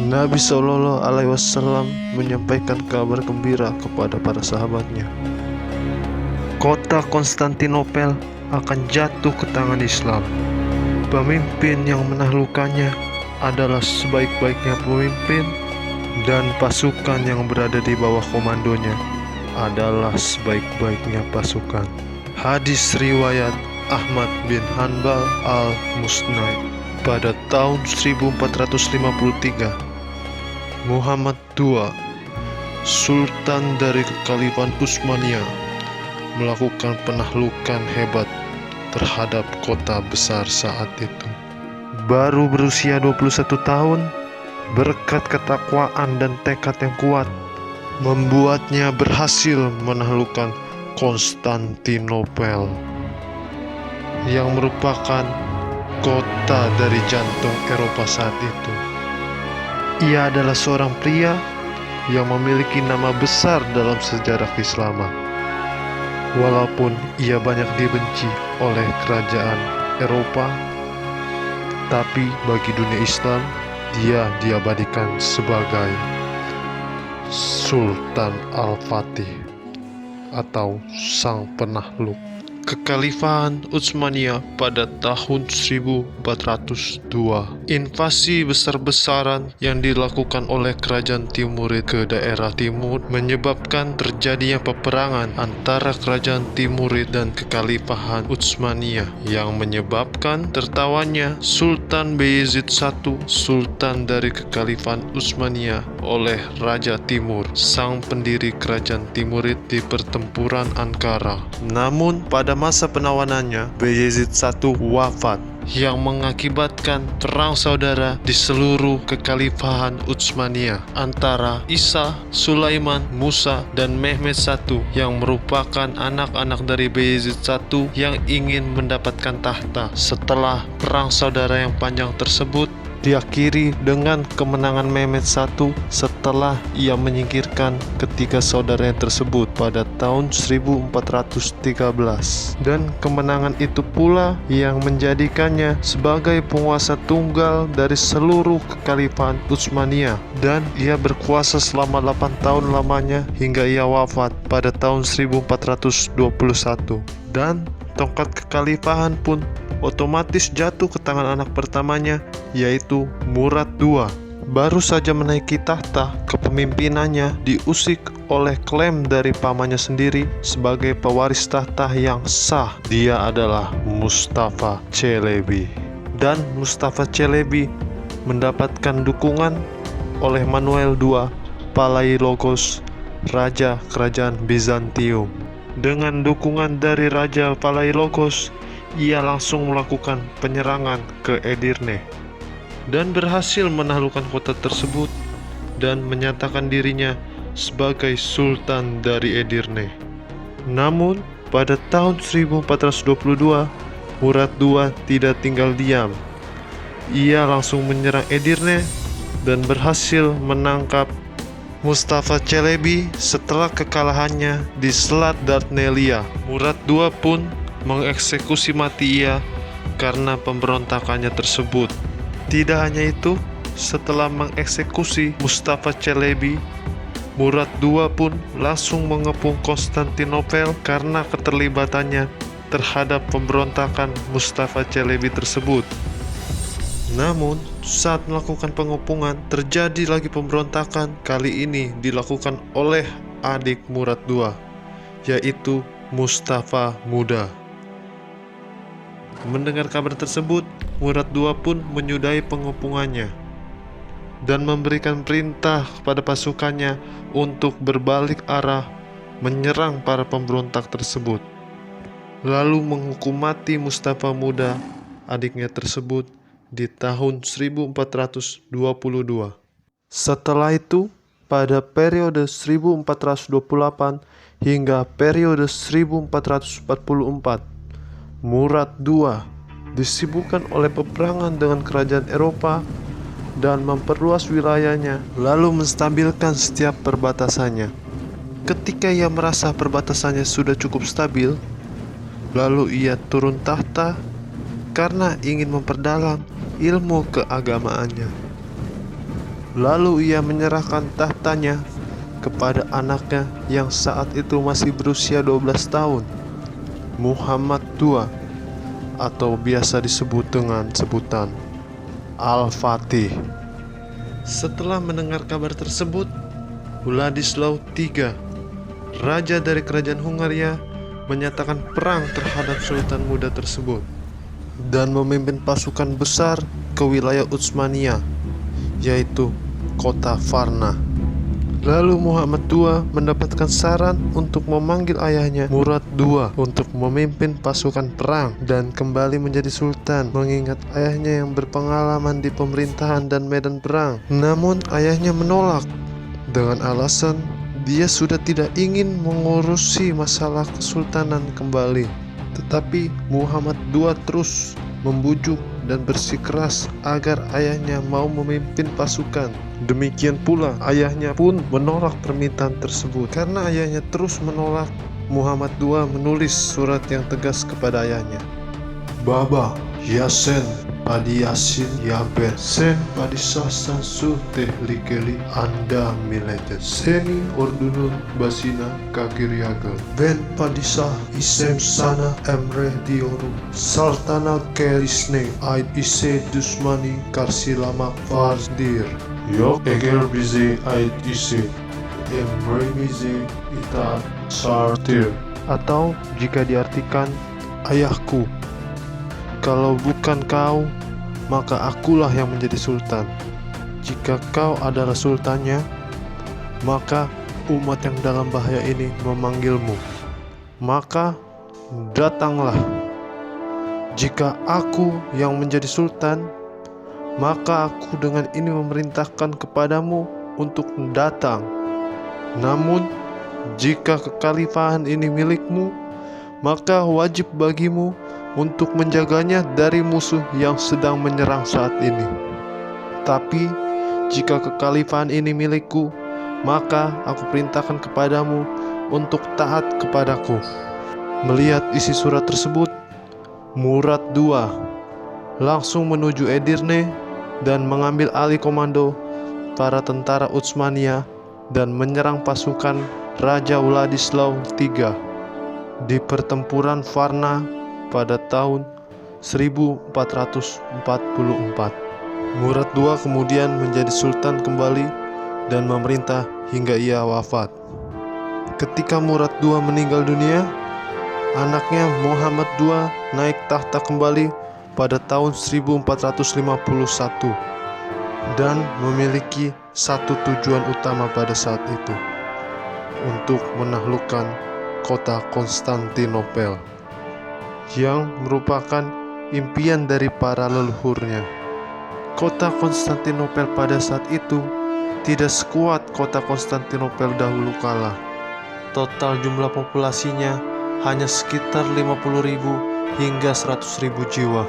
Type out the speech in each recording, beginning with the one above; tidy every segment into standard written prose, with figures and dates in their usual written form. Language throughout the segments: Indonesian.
Nabi Shallallahu Alaihi Wasallam menyampaikan kabar gembira kepada para sahabatnya. Kota Konstantinopel akan jatuh ke tangan Islam. Pemimpin yang menaklukkannya adalah sebaik-baiknya pemimpin, dan pasukan yang berada di bawah komandonya adalah sebaik-baiknya pasukan. Hadis riwayat Ahmad bin Hanbal al-Musnad. Pada tahun 1453, Muhammad II, Sultan dari Kekhalifahan Utsmaniyah, melakukan penaklukan hebat terhadap kota besar saat itu. Baru berusia 21 tahun, berkat ketakwaan dan tekad yang kuat, membuatnya berhasil menaklukkan Konstantinopel, yang merupakan kota dari jantung Eropa saat itu. Ia adalah seorang pria yang memiliki nama besar dalam sejarah keislaman. Walaupun ia banyak dibenci oleh kerajaan Eropa, tapi bagi dunia Islam, dia diabadikan sebagai Sultan Al-Fatih atau Sang Penakluk. Kekhalifahan Utsmaniyah pada tahun 1402. Invasi besar-besaran yang dilakukan oleh kerajaan Timurid ke daerah timur menyebabkan terjadinya peperangan antara kerajaan Timurid dan Kekhalifahan Utsmaniyah, yang menyebabkan tertawannya Sultan Bayezid I, Sultan dari Kekhalifahan Utsmaniyah, oleh Raja Timur, sang pendiri kerajaan Timurid di pertempuran Ankara. Namun pada masa penawanannya, Bayezid I wafat, yang mengakibatkan perang saudara di seluruh Kekhalifahan Utsmaniyah antara Isa, Sulaiman, Musa, dan Mehmed I, yang merupakan anak-anak dari Bayezid I yang ingin mendapatkan tahta. Setelah perang saudara yang panjang tersebut diakhiri dengan kemenangan Mehmed I setelah ia menyingkirkan ketiga saudaranya tersebut pada tahun 1413, dan kemenangan itu pula yang menjadikannya sebagai penguasa tunggal dari seluruh Kekhalifahan Utsmaniyah, dan ia berkuasa selama 8 tahun lamanya hingga ia wafat pada tahun 1421, dan tongkat kekhalifahan pun otomatis jatuh ke tangan anak pertamanya, yaitu Murad II. Baru saja menaiki tahta, kepemimpinannya diusik oleh klaim dari pamannya sendiri sebagai pewaris tahta yang sah. Dia adalah Mustafa Çelebi. Dan Mustafa Çelebi mendapatkan dukungan oleh Manuel II Palaiologos, Raja Kerajaan Bizantium. Dengan dukungan dari Raja Palaiologos, ia langsung melakukan penyerangan ke Edirne dan berhasil menaklukkan kota tersebut dan menyatakan dirinya sebagai Sultan dari Edirne. Namun pada tahun 1422, Murad II tidak tinggal diam. Ia langsung menyerang Edirne dan berhasil menangkap Mustafa Çelebi setelah kekalahannya di Selat Dardanelles. Murad II pun mengeksekusi mati ia karena pemberontakannya tersebut. Tidak hanya itu, setelah mengeksekusi Mustafa Çelebi, Murad II pun langsung mengepung Konstantinopel karena keterlibatannya terhadap pemberontakan Mustafa Çelebi tersebut. Namun, saat melakukan pengepungan, terjadi lagi pemberontakan. Kali ini dilakukan oleh adik Murad II, yaitu Mustafa Muda. Mendengar kabar tersebut, Murad II pun menyudahi pengepungannya dan memberikan perintah kepada pasukannya untuk berbalik arah menyerang para pemberontak tersebut, lalu menghukum mati Mustafa Muda, adiknya tersebut, di tahun 1422. Setelah itu, pada periode 1428 hingga periode 1444, Murad II disibukkan oleh peperangan dengan kerajaan Eropa dan memperluas wilayahnya, lalu menstabilkan setiap perbatasannya. Ketika ia merasa perbatasannya sudah cukup stabil, lalu ia turun tahta karena ingin memperdalam ilmu keagamaannya. Lalu ia menyerahkan tahtanya kepada anaknya yang saat itu masih berusia 12 tahun, Muhammad II, atau biasa disebut dengan sebutan Al-Fatih. Setelah mendengar kabar tersebut, Władysław III, raja dari kerajaan Hungaria, menyatakan perang terhadap sultan muda tersebut dan memimpin pasukan besar ke wilayah Utsmania, yaitu kota Varna. Lalu Muhammad II mendapatkan saran untuk memanggil ayahnya Murad II untuk memimpin pasukan perang dan kembali menjadi sultan, mengingat ayahnya yang berpengalaman di pemerintahan dan medan perang. Namun ayahnya menolak dengan alasan dia sudah tidak ingin mengurusi masalah kesultanan kembali. Tetapi Muhammad II terus membujuk dan bersikeras agar ayahnya mau memimpin pasukan. Demikian pula ayahnya pun menolak permintaan tersebut. Karena ayahnya terus menolak, Muhammad II menulis surat yang tegas kepada ayahnya. Baba, Yasen Padiyasin Yaben Sen Padisasan Su Tehlikeli Anda Milete Seni Ordunun Basina Kakiriaga Ben Padisah Isem Sana Emre Dioru Saltana Kerisne Ait Ise Dusmani Karsilama Farzdir Yok Eger Bize Ait Ise Emre Bize Ita Sartir. Atau jika diartikan, ayahku, kalau bukan kau, maka akulah yang menjadi sultan. Jika kau adalah sultannya, maka umat yang dalam bahaya ini memanggilmu. Maka datanglah. Jika aku yang menjadi sultan, maka aku dengan ini memerintahkan kepadamu untuk datang. Namun, jika kekhalifahan ini milikmu, maka wajib bagimu untuk menjaganya dari musuh yang sedang menyerang saat ini. Tapi jika kekhalifahan ini milikku, maka aku perintahkan kepadamu untuk taat kepadaku. Melihat isi surat tersebut, Murad II langsung menuju Edirne dan mengambil alih komando para tentara Utsmania dan menyerang pasukan Raja Władysław III di pertempuran Varna pada tahun 1444. Murad II kemudian menjadi sultan kembali dan memerintah hingga ia wafat. Ketika Murad II meninggal dunia, anaknya Muhammad II naik tahta kembali pada tahun 1451 dan memiliki satu tujuan utama pada saat itu, untuk menaklukkan kota Konstantinopel, yang merupakan impian dari para leluhurnya. Kota Konstantinopel pada saat itu tidak sekuat kota Konstantinopel dahulu kala. Total jumlah populasinya hanya sekitar 50.000 hingga 100.000 jiwa.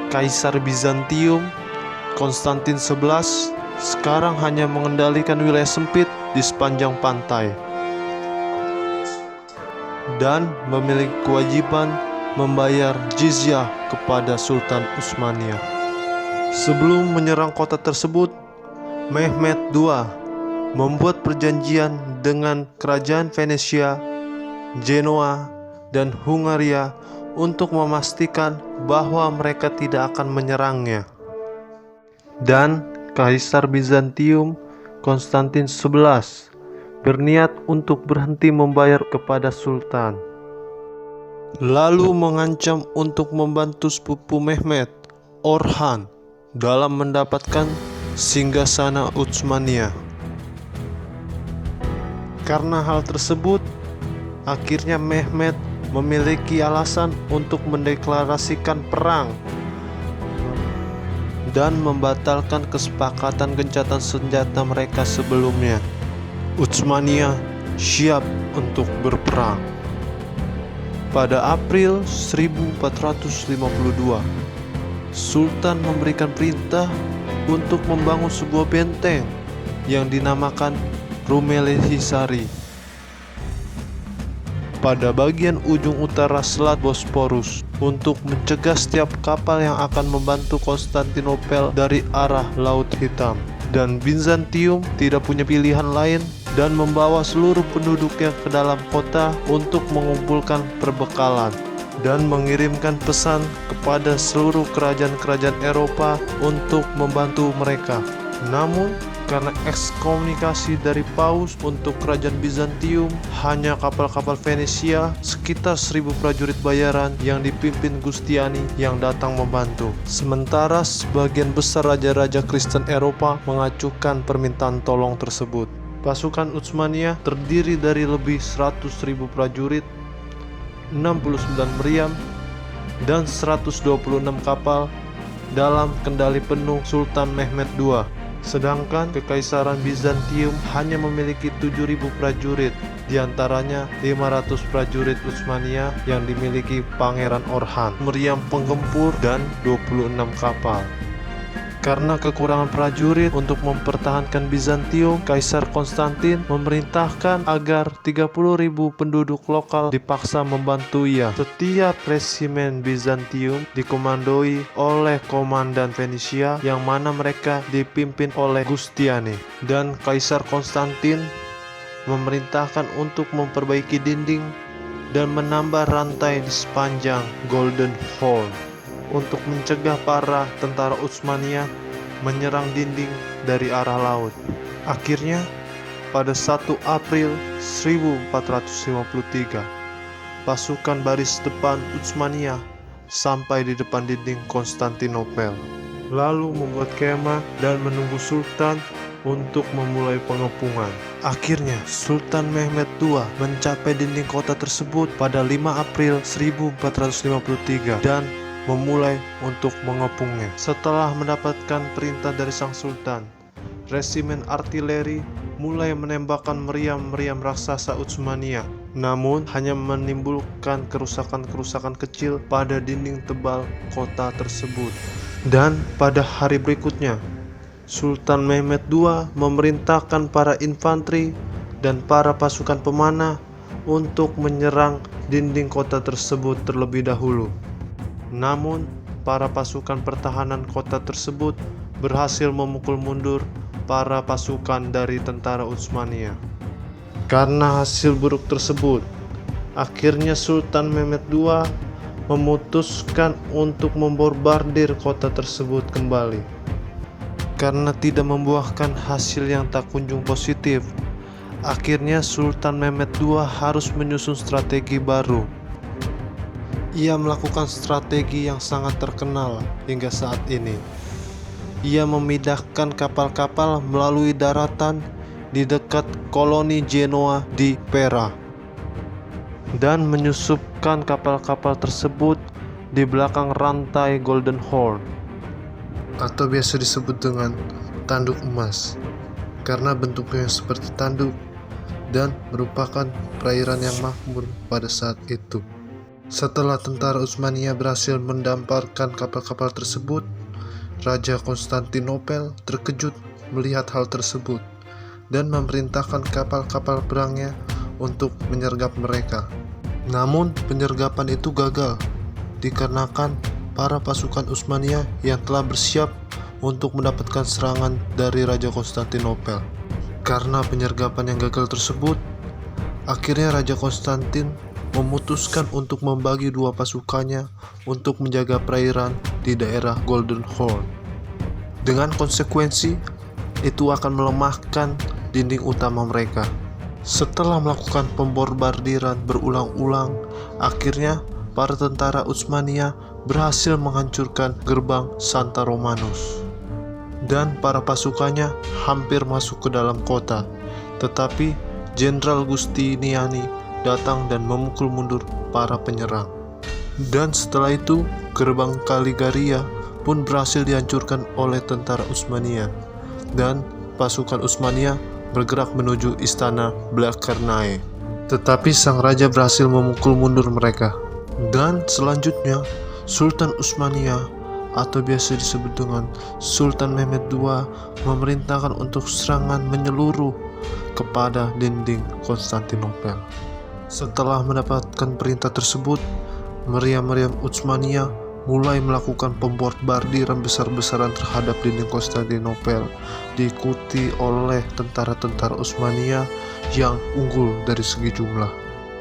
Kaisar Bizantium, Konstantin XI, sekarang hanya mengendalikan wilayah sempit di sepanjang pantai dan memiliki kewajiban membayar jizyah kepada Sultan Utsmania. Sebelum menyerang kota tersebut, Mehmed II membuat perjanjian dengan kerajaan Venesia, Genoa, dan Hungaria untuk memastikan bahwa mereka tidak akan menyerangnya. Dan Kaisar Bizantium, Konstantin XI, berniat untuk berhenti membayar kepada Sultan, lalu mengancam untuk membantu sepupu Mehmed, Orhan, dalam mendapatkan singgasana Utsmania. Karena hal tersebut, akhirnya Mehmed memiliki alasan untuk mendeklarasikan perang dan membatalkan kesepakatan gencatan senjata mereka sebelumnya. Utsmania siap untuk berperang. Pada April 1452, Sultan memberikan perintah untuk membangun sebuah benteng yang dinamakan Rumelihisari pada bagian ujung utara Selat Bosporus untuk mencegah setiap kapal yang akan membantu Konstantinopel dari arah Laut Hitam. dan Bizantium tidak punya pilihan lain dan membawa seluruh penduduknya ke dalam kota untuk mengumpulkan perbekalan dan mengirimkan pesan kepada seluruh kerajaan-kerajaan Eropa untuk membantu mereka. Namun, karena ekskomunikasi dari Paus untuk kerajaan Bizantium, hanya kapal-kapal Venesia sekitar 1000 prajurit bayaran yang dipimpin Gustiani yang datang membantu. Sementara sebagian besar raja-raja Kristen Eropa mengacuhkan permintaan tolong tersebut. Pasukan Utsmania terdiri dari lebih 100.000 prajurit, 69 meriam, dan 126 kapal dalam kendali penuh Sultan Mehmed II. Sedangkan Kekaisaran Bizantium hanya memiliki 7.000 prajurit, diantaranya 500 prajurit Utsmania yang dimiliki Pangeran Orhan, meriam penggempur, dan 26 kapal. Karena kekurangan prajurit untuk mempertahankan Bizantium, Kaisar Konstantin memerintahkan agar 30.000 penduduk lokal dipaksa membantu ia. Setiap resimen Bizantium dikomandoi oleh komandan Venesia yang mana mereka dipimpin oleh Gustiani. Dan Kaisar Konstantin memerintahkan untuk memperbaiki dinding dan menambah rantai di sepanjang Golden Horn untuk mencegah para tentara Utsmania menyerang dinding dari arah laut. Akhirnya, pada 1 April 1453, pasukan baris depan Utsmania sampai di depan dinding Konstantinopel, lalu membuat kemah dan menunggu Sultan untuk memulai pengepungan. Akhirnya, Sultan Mehmed II mencapai dinding kota tersebut pada 5 April 1453 dan memulai untuk mengepungnya. Setelah mendapatkan perintah dari sang sultan, resimen artileri mulai menembakkan meriam-meriam raksasa Utsmania, namun hanya menimbulkan kerusakan-kerusakan kecil pada dinding tebal kota tersebut. Dan pada hari berikutnya, Sultan Mehmed II memerintahkan para infanteri dan para pasukan pemanah untuk menyerang dinding kota tersebut terlebih dahulu. Namun, para pasukan pertahanan kota tersebut berhasil memukul mundur para pasukan dari tentara Utsmania. Karena hasil buruk tersebut, akhirnya Sultan Mehmed II memutuskan untuk membombardir kota tersebut kembali. Karena tidak membuahkan hasil yang tak kunjung positif, akhirnya Sultan Mehmed II harus menyusun strategi baru. Ia melakukan strategi yang sangat terkenal hingga saat ini. Ia memindahkan kapal-kapal melalui daratan di dekat koloni Genoa di Pera dan menyusupkan kapal-kapal tersebut di belakang rantai Golden Horn, atau biasa disebut dengan tanduk emas, karena bentuknya seperti tanduk dan merupakan perairan yang makmur pada saat itu. Setelah tentara Utsmania berhasil mendamparkan kapal-kapal tersebut, Raja Konstantinopel terkejut melihat hal tersebut dan memerintahkan kapal-kapal perangnya untuk menyergap mereka. Namun penyergapan itu gagal dikarenakan para pasukan Utsmania yang telah bersiap untuk mendapatkan serangan dari Raja Konstantinopel. Karena penyergapan yang gagal tersebut, akhirnya Raja Konstantin memutuskan untuk membagi dua pasukannya untuk menjaga perairan di daerah Golden Horn. Dengan konsekuensi, itu akan melemahkan dinding utama mereka. Setelah melakukan pembombardiran berulang-ulang, akhirnya para tentara Utsmania berhasil menghancurkan gerbang Santa Romanus dan para pasukannya hampir masuk ke dalam kota. Tetapi Jenderal Giustiniani datang dan memukul mundur para penyerang. Dan setelah itu, gerbang Kaligaria pun berhasil dihancurkan oleh tentara Utsmania, dan pasukan Utsmania bergerak menuju istana Blachernae. Tetapi sang raja berhasil memukul mundur mereka. Dan selanjutnya, Sultan Utsmania atau biasa disebut dengan Sultan Mehmed II memerintahkan untuk serangan menyeluruh kepada dinding Konstantinopel. Setelah mendapatkan perintah tersebut, meriam-meriam Utsmania mulai melakukan pembombardiran besar-besaran terhadap dinding Konstantinopel, diikuti oleh tentara-tentara Utsmania yang unggul dari segi jumlah.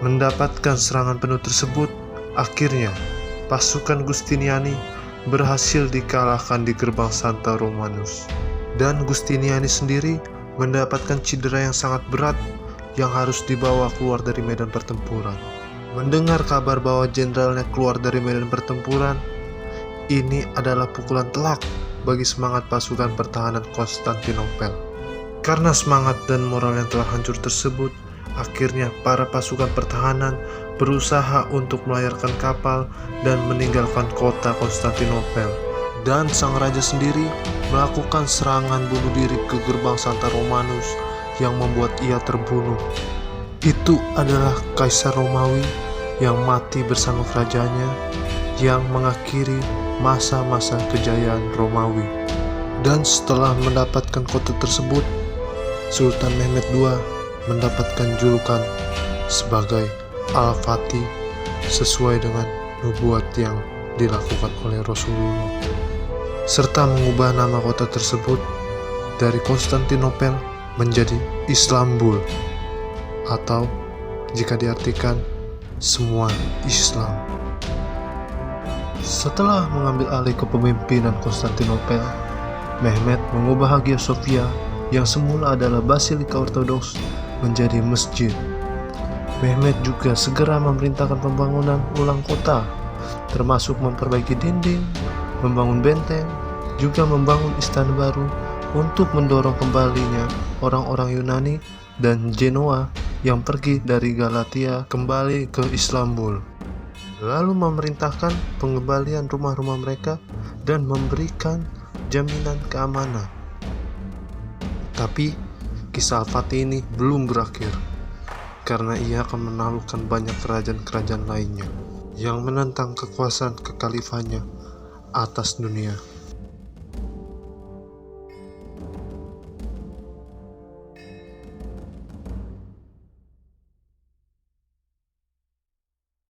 Mendapatkan serangan penuh tersebut, akhirnya pasukan Giustiniani berhasil dikalahkan di gerbang Santa Romanus. Dan Giustiniani sendiri mendapatkan cedera yang sangat berat yang harus dibawa keluar dari medan pertempuran. Mendengar kabar bahwa jenderalnya keluar dari medan pertempuran, ini adalah pukulan telak bagi semangat pasukan pertahanan Konstantinopel. Karena semangat dan moral yang telah hancur tersebut, akhirnya para pasukan pertahanan berusaha untuk melayarkan kapal dan meninggalkan kota Konstantinopel. Dan sang raja sendiri melakukan serangan bunuh diri ke gerbang Santa Romanus yang membuat ia terbunuh. Itu adalah Kaisar Romawi yang mati bersama kerajaannya, yang mengakhiri masa-masa kejayaan Romawi. Dan setelah mendapatkan kota tersebut, Sultan Mehmed II mendapatkan julukan sebagai Al-Fatih sesuai dengan nubuat yang dilakukan oleh Rasulullah, serta mengubah nama kota tersebut dari Konstantinopel menjadi Istanbul, atau jika diartikan semua Islam. Setelah mengambil alih kepemimpinan Konstantinopel, Mehmed mengubah Hagia Sophia yang semula adalah basilika ortodoks menjadi masjid. Mehmed juga segera memerintahkan pembangunan ulang kota, termasuk memperbaiki dinding, membangun benteng, juga membangun istana baru untuk mendorong kembalinya orang-orang Yunani dan Genoa yang pergi dari Galatia kembali ke Istanbul. Lalu memerintahkan pengembalian rumah-rumah mereka dan memberikan jaminan keamanan. Tapi kisah Al-Fatih ini belum berakhir, karena ia akan menaklukkan banyak kerajaan-kerajaan lainnya yang menentang kekuasaan kekhalifannya atas dunia.